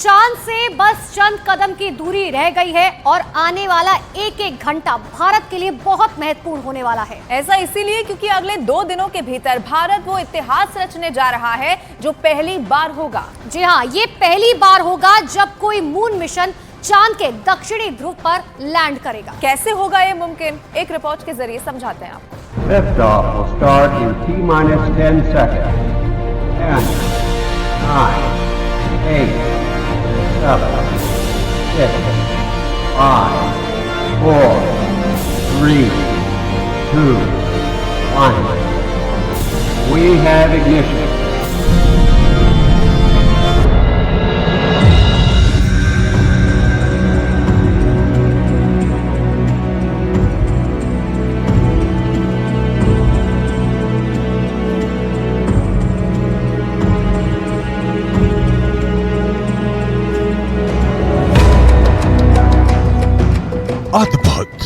चांद से बस चंद कदम की दूरी रह गई है और आने वाला एक एक घंटा भारत के लिए बहुत महत्वपूर्ण होने वाला है। ऐसा इसीलिए क्योंकि अगले 2 दिनों के भीतर भारत वो इतिहास रचने जा रहा है जो पहली बार होगा। जी हाँ, ये पहली बार होगा जब कोई मून मिशन चांद के दक्षिणी ध्रुव पर लैंड करेगा। कैसे होगा ये मुमकिन, एक रिपोर्ट के जरिए समझाते हैं आपको। Liftoff will start in T-10 seconds. 10, 9, 8, 7, 6, 5, 4, 3, 2, 1. We have ignition. अद्भुत,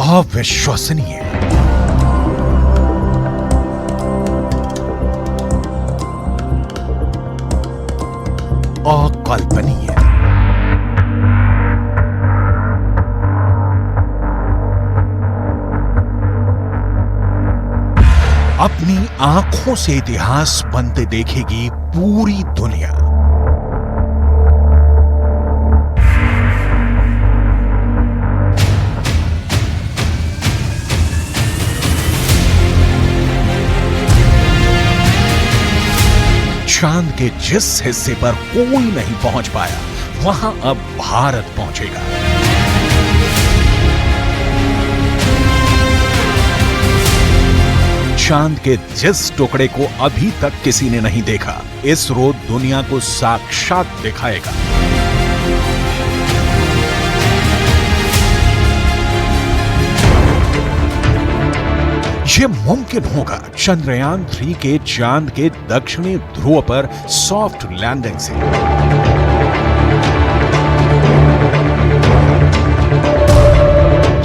अविश्वसनीय, अकल्पनीय, अपनी आंखों से इतिहास बनते देखेगी पूरी दुनिया। चांद के जिस हिस्से पर कोई नहीं पहुंच पाया, वहां अब भारत पहुंचेगा। चांद के जिस टुकड़े को अभी तक किसी ने नहीं देखा, इसरो दुनिया को साक्षात दिखाएगा। ये मुमकिन होगा चंद्रयान 3 के चांद के दक्षिणी ध्रुव पर सॉफ्ट लैंडिंग से।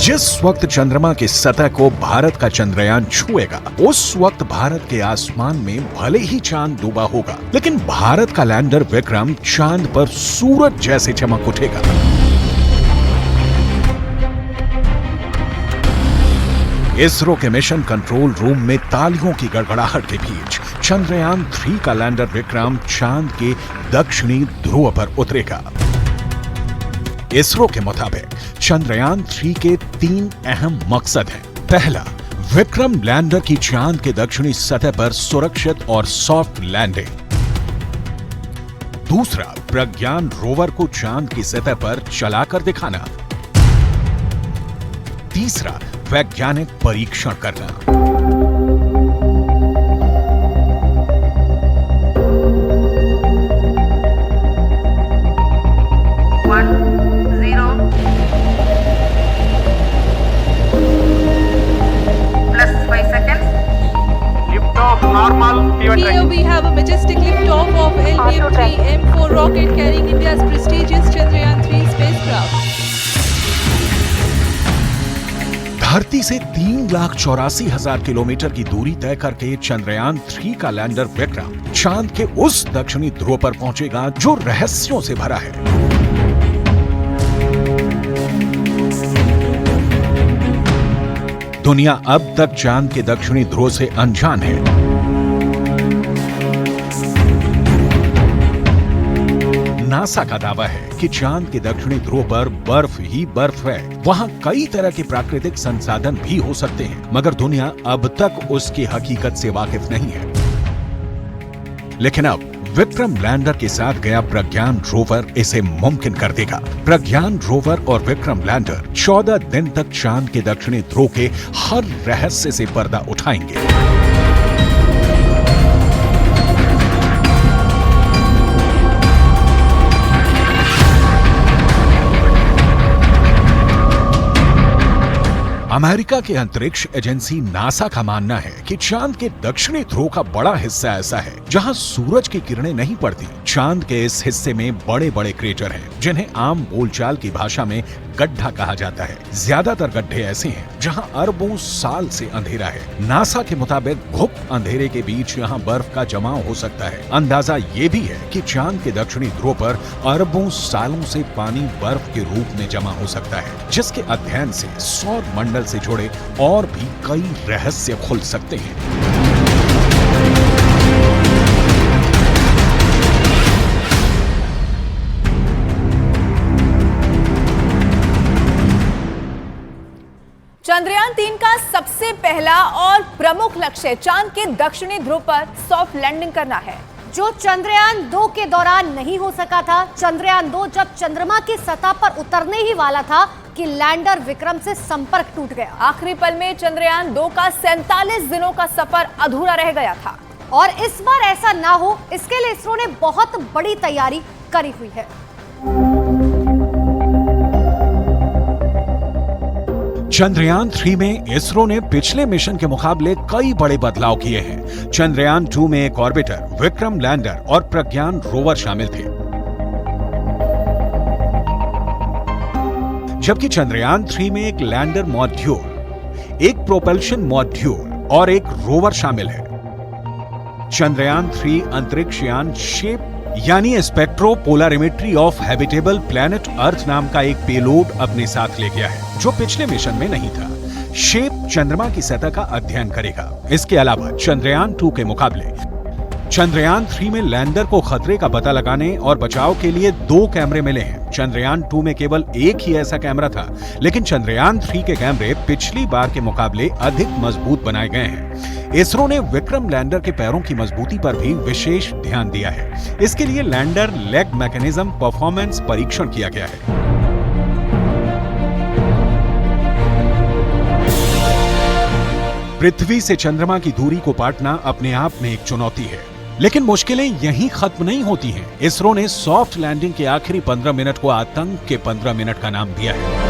जिस वक्त चंद्रमा की सतह को भारत का चंद्रयान छुएगा, उस वक्त भारत के आसमान में भले ही चांद डूबा होगा, लेकिन भारत का लैंडर विक्रम चांद पर सूरज जैसे चमक उठेगा। इसरो के मिशन कंट्रोल रूम में तालियों की गड़गड़ाहट के बीच चंद्रयान 3 का लैंडर विक्रम चांद के दक्षिणी ध्रुव पर उतरेगा। इसरो के मुताबिक चंद्रयान 3 के 3 अहम मकसद हैं। पहला, विक्रम लैंडर की चांद के दक्षिणी सतह पर सुरक्षित और सॉफ्ट लैंडिंग। दूसरा, प्रज्ञान रोवर को चांद की सतह पर चलाकर दिखाना। तीसरा, वैज्ञानिक परीक्षण करना। Here we have a majestic liftoff of LVM-3 M4 rocket carrying India's prestigious Chandrayaan 3 spacecraft. धरती से 3,84,000 किलोमीटर की दूरी तय करके चंद्रयान 3 का लैंडर विक्रम चांद के उस दक्षिणी ध्रुव पर पहुंचेगा जो रहस्यों से भरा है। दुनिया अब तक चांद के दक्षिणी ध्रुव से अनजान है। नासा का दावा है कि चांद के दक्षिणी ध्रुव पर बर्फ ही बर्फ है। वहां कई तरह के प्राकृतिक संसाधन भी हो सकते हैं, मगर दुनिया अब तक उसकी हकीकत से वाकिफ नहीं है। लेकिन अब विक्रम लैंडर के साथ गया प्रज्ञान रोवर इसे मुमकिन कर देगा। प्रज्ञान रोवर और विक्रम लैंडर 14 दिन तक चांद के दक्षिणी ध्रुव के हर रहस्य से पर्दा उठाएंगे। अमेरिका की अंतरिक्ष एजेंसी नासा का मानना है कि चांद के दक्षिणी ध्रुव का बड़ा हिस्सा ऐसा है जहां सूरज की किरणें नहीं पड़ती। चांद के इस हिस्से में बड़े बड़े क्रेटर हैं, जिन्हें आम बोलचाल की भाषा में गड्ढा कहा जाता है। ज्यादातर गड्ढे ऐसे हैं जहां अरबों साल से अंधेरा है। नासा के मुताबिक गुप्त अंधेरे के बीच यहां बर्फ का जमाव हो सकता है। अंदाजा ये भी है कि चांद के दक्षिणी ध्रुव पर अरबों सालों से पानी बर्फ के रूप में जमा हो सकता है, जिसके अध्ययन से सौर मंडल से जुड़े और भी कई रहस्य खुल सकते हैं। चंद्रयान 3 का सबसे पहला और प्रमुख लक्ष्य चांद के दक्षिणी ध्रुव पर सॉफ्ट लैंडिंग करना है, जो चंद्रयान 2 के दौरान नहीं हो सका था। चंद्रयान 2 जब चंद्रमा की सतह पर उतरने ही वाला था कि लैंडर विक्रम से संपर्क टूट गया। आखिरी पल में चंद्रयान 2 का 47 दिनों का सफर अधूरा रह गया था। और इस बार ऐसा ना हो, इसके लिए इसरो ने बहुत बड़ी तैयारी करी हुई है। चंद्रयान 3 में इसरो ने पिछले मिशन के मुकाबले कई बड़े बदलाव किए हैं। चंद्रयान 2 में एक ऑर्बिटर, विक्रम लैंडर और प्रज्ञान रोवर शामिल थे, जबकि चंद्रयान 3 में एक लैंडर मॉड्यूल, एक प्रोपल्शन मॉड्यूल और एक रोवर शामिल है। चंद्रयान 3 अंतरिक्षयान शेप यानी स्पेक्ट्रोपोलरिमेट्री ऑफ हैबिटेबल प्लैनेट अर्थ नाम का एक पेलोड अपने साथ ले गया है, जो पिछले मिशन में नहीं था। शेप चंद्रमा की सतह का अध्ययन करेगा। इसके अलावा चंद्रयान 2 के मुकाबले चंद्रयान 3 में लैंडर को खतरे का पता लगाने और बचाव के लिए 2 कैमरे मिले हैं। चंद्रयान 2 में केवल एक ही ऐसा कैमरा था, लेकिन चंद्रयान 3 के कैमरे पिछली बार के मुकाबले अधिक मजबूत बनाए गए हैं। इसरो ने विक्रम लैंडर के पैरों की मजबूती पर भी विशेष ध्यान दिया है। इसके लिए लैंडर लेग मैकेनिज्म परफॉर्मेंस परीक्षण किया गया है। पृथ्वी से चंद्रमा की दूरी को पाटना अपने आप में एक चुनौती है, लेकिन मुश्किलें यहीं खत्म नहीं होती हैं। इसरो ने सॉफ्ट लैंडिंग के आखिरी 15 मिनट को आतंक के 15 मिनट का नाम दिया है।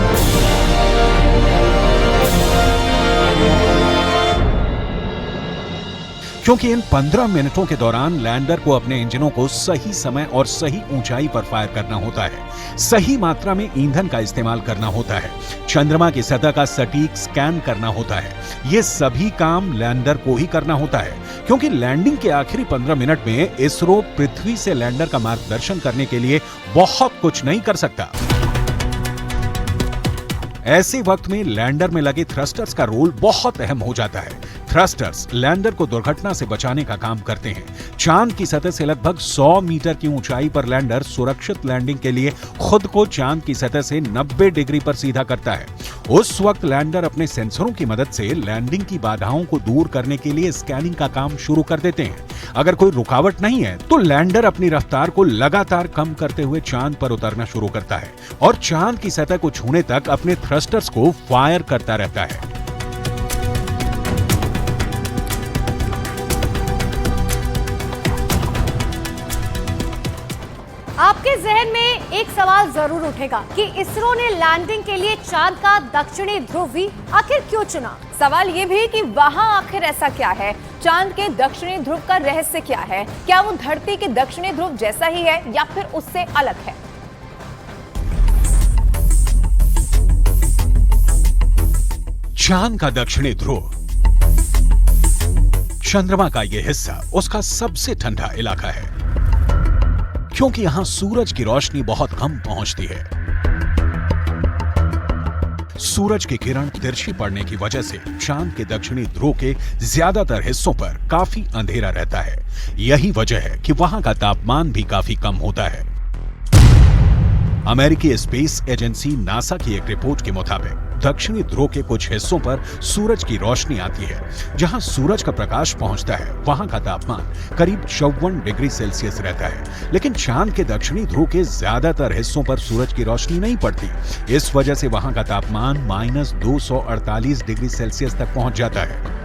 क्योंकि इन 15 मिनटों के दौरान लैंडर को अपने इंजनों को सही समय और सही ऊंचाई पर फायर करना होता है, सही मात्रा में ईंधन का इस्तेमाल करना होता है, चंद्रमा की सतह का सटीक स्कैन करना होता है। ये सभी काम लैंडर को ही करना होता है, क्योंकि लैंडिंग के आखिरी 15 मिनट में इसरो पृथ्वी से लैंडर का मार्गदर्शन करने के लिए बहुत कुछ नहीं कर सकता। ऐसे वक्त में लैंडर में लगे थ्रस्टर्स का रोल बहुत अहम हो जाता है। थ्रस्टर्स लैंडर को दुर्घटना से बचाने का काम करते हैं। चांद की सतह से लगभग 100 मीटर की ऊंचाई पर लैंडर सुरक्षित लैंडिंग के लिए खुद को चांद की सतह से 90 डिग्री पर सीधा करता है। उस वक्त लैंडर अपने सेंसरों की मदद से लैंडिंग की बाधाओं को दूर करने के लिए स्कैनिंग का काम शुरू कर देते हैं। अगर कोई रुकावट नहीं है तो लैंडर अपनी रफ्तार को लगातार कम करते हुए चांद पर उतरना शुरू करता है और चांद की सतह को छूने तक अपने थ्रस्टर्स को फायर करता रहता है। आपके जहन में एक सवाल जरूर उठेगा कि इसरो ने लैंडिंग के लिए चांद का दक्षिणी ध्रुव भी आखिर क्यों चुना। सवाल ये भी कि वहां आखिर ऐसा क्या है, चांद के दक्षिणी ध्रुव का रहस्य क्या है, क्या वो धरती के दक्षिणी ध्रुव जैसा ही है या फिर उससे अलग है। चांद का दक्षिणी ध्रुव, चंद्रमा का यह हिस्सा उसका सबसे ठंडा इलाका है, क्योंकि यहां सूरज की रोशनी बहुत कम पहुंचती है। सूरज की किरण तिरछी पड़ने की वजह से चांद के दक्षिणी ध्रुव के ज्यादातर हिस्सों पर काफी अंधेरा रहता है। यही वजह है कि वहां का तापमान भी काफी कम होता है। अमेरिकी स्पेस एजेंसी नासा की एक रिपोर्ट के मुताबिक दक्षिणी ध्रुव के कुछ हिस्सों पर सूरज की रोशनी आती है। जहां सूरज का प्रकाश पहुंचता है वहां का तापमान करीब 54 डिग्री सेल्सियस रहता है, लेकिन चांद के दक्षिणी ध्रुव के ज्यादातर हिस्सों पर सूरज की रोशनी नहीं पड़ती। इस वजह से वहां का तापमान -248 डिग्री सेल्सियस तक पहुंच जाता है।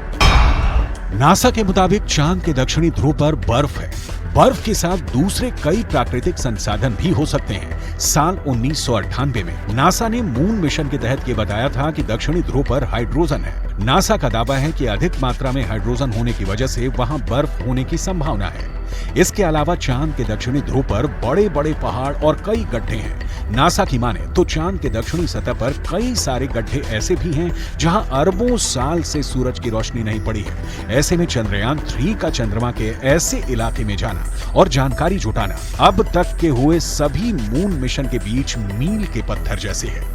नासा के मुताबिक चांद के दक्षिणी ध्रुव पर बर्फ है। बर्फ के साथ दूसरे कई प्राकृतिक संसाधन भी हो सकते हैं। साल 1998 में नासा ने मून मिशन के तहत ये बताया था कि दक्षिणी ध्रुव पर हाइड्रोजन है। नासा का दावा है कि अधिक मात्रा में हाइड्रोजन होने की वजह से वहां बर्फ होने की संभावना है। इसके अलावा चांद के दक्षिणी ध्रुव पर बड़े बड़े पहाड़ और कई गड्ढे हैं। नासा की माने तो चांद के दक्षिणी सतह पर कई सारे गड्ढे ऐसे भी हैं जहां अरबों साल से सूरज की रोशनी नहीं पड़ी है। ऐसे में चंद्रयान 3 का चंद्रमा के ऐसे इलाके में जाना और जानकारी जुटाना अब तक के हुए सभी मून मिशन के बीच मील के पत्थर जैसे है।